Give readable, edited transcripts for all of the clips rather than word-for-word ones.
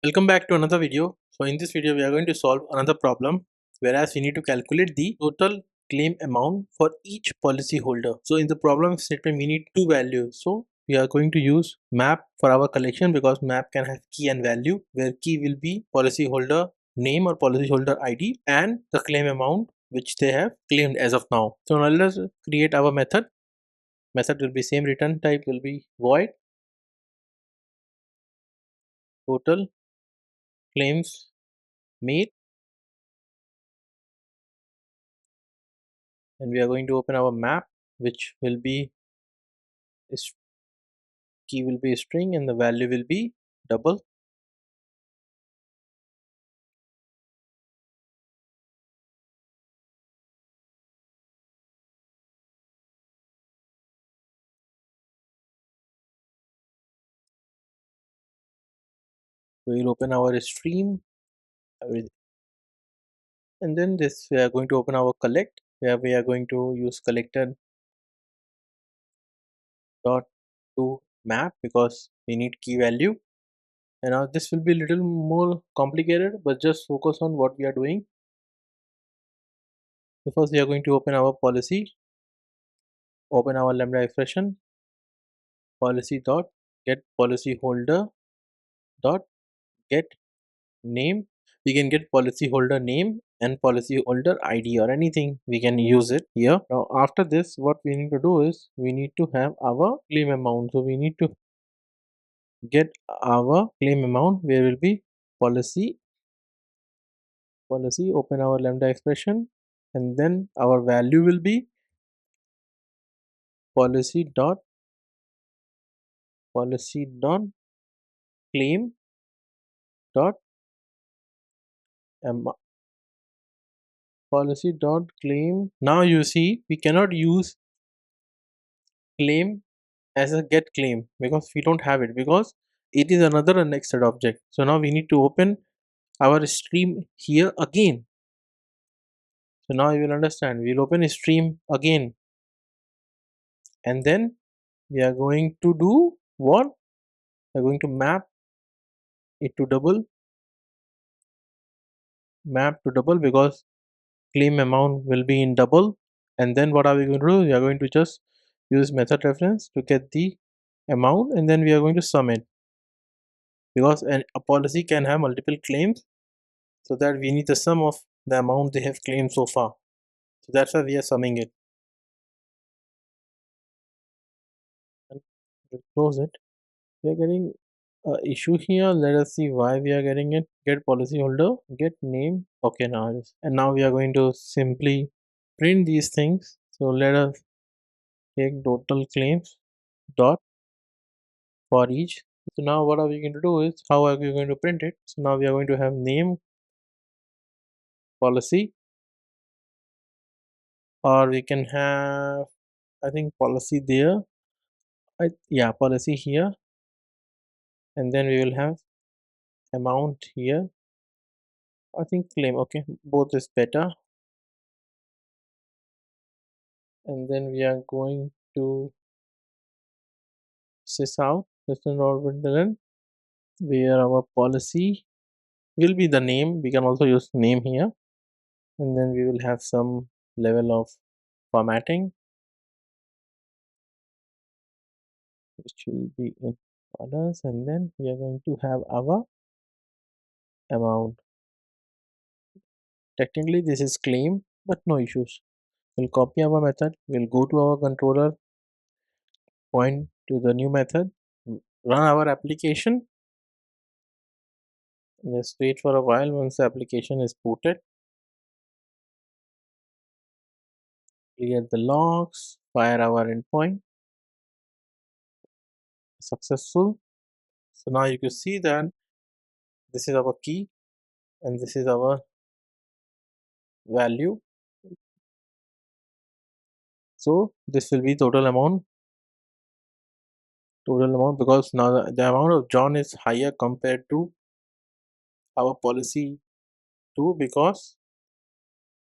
Welcome back to another video. So in this video we are going to solve another problem, whereas we need to calculate the total claim amount for each policy holder. So in the problem statement we need two values. So we are going to use map for our collection because map can have key and value, where key will be policy holder name or policy holder ID and the claim amount which they have claimed as of now. So now let's create our method. Method will be same, return type will be void total claims made, and we are going to open our map, which will be key will be string and the value will be double. We will open our stream, and then this we are going to open our collect, where we are going to use collector dot to map because we need key value. And now this will be a little more complicated, but just focus on what we are doing. So first we are going to open our policy, open our lambda expression, policy dot get policy holder dot get name. We can get policy holder name and policy holder ID or anything, we can use it here. Now after this what we need to do is we need to have our claim amount. So we need to get our claim amount, where will be policy, open our lambda expression, and then our value will be policy dot claim dot policy dot claim. Now you see we cannot use claim as a get claim because we don't have it, because it is another unextended object. So now we need to open our stream here again. So now you will understand, we'll open a stream again, and then we are going to do what? We're going to map it to double, because claim amount will be in double. And then what are we going to do? We are going to just use method reference to get the amount, and then we are going to sum it, because a policy can have multiple claims, so that we need the sum of the amount they have claimed so far. So that's why we are summing it. And we'll close it. We are getting a issue here. Let us see why we are getting it. Get policyholder, get name. Okay, now we are going to simply print these things. So let us take total claims dot for each. So now what are we going to do is, how are we going to print it? So now we are going to have name policy, or we can have, I think, policy there. Yeah, policy here, and then we will have amount here. I think claim. Okay, both is better. And then we are going to sys out system orbital, where our policy will be the name. We can also use name here, and then we will have some level of formatting, which will be in dollars, and then we are going to have our amount. Technically this is claim, but no issues. We'll copy our method, we'll go to our controller, point to the new method, run our application. Just wait for a while. Once the application is booted, clear the logs, fire our endpoint. Successful. So now you can see that this is our key and this is our value. So this will be total amount, because now the amount of John is higher compared to our policy 2, because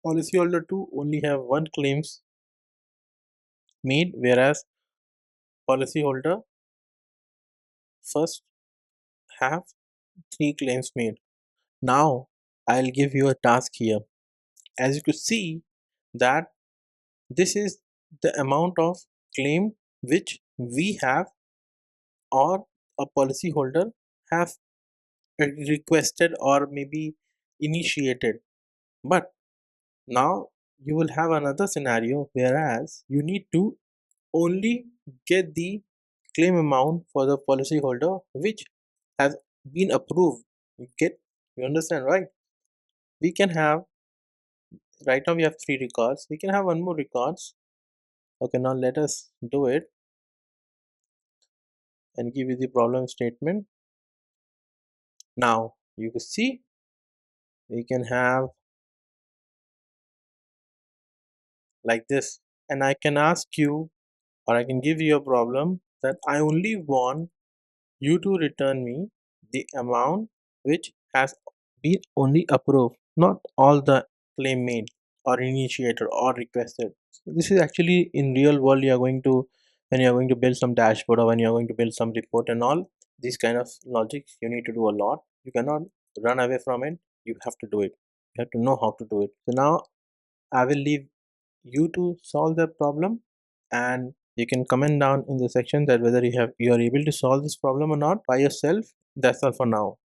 policyholder 2 only have one claims made, whereas policyholder first have 3 claims made. Now I'll give you a task here. As you could see that this is the amount of claim which we have or a policyholder have requested or maybe initiated. But now you will have another scenario whereas you need to only get the claim amount for the policyholder which has been approved. You understand, right? We can have, right now we have 3 records, we can have one more records. Okay, now let us do it and give you the problem statement. Now you can see we can have like this, and I can ask you or I can give you a problem that I only want you to return me the amount which has been only approved, not all the claim made or initiated or requested. So this is actually in real world you are going to, when you are going to build some dashboard or when you are going to build some report and all these kind of logic, you need to do a lot. You cannot run away from it. You have to do it. You have to know how to do it. So now I will leave you to solve the problem, and you can comment down in the section that whether you are able to solve this problem or not by yourself. That's all for now.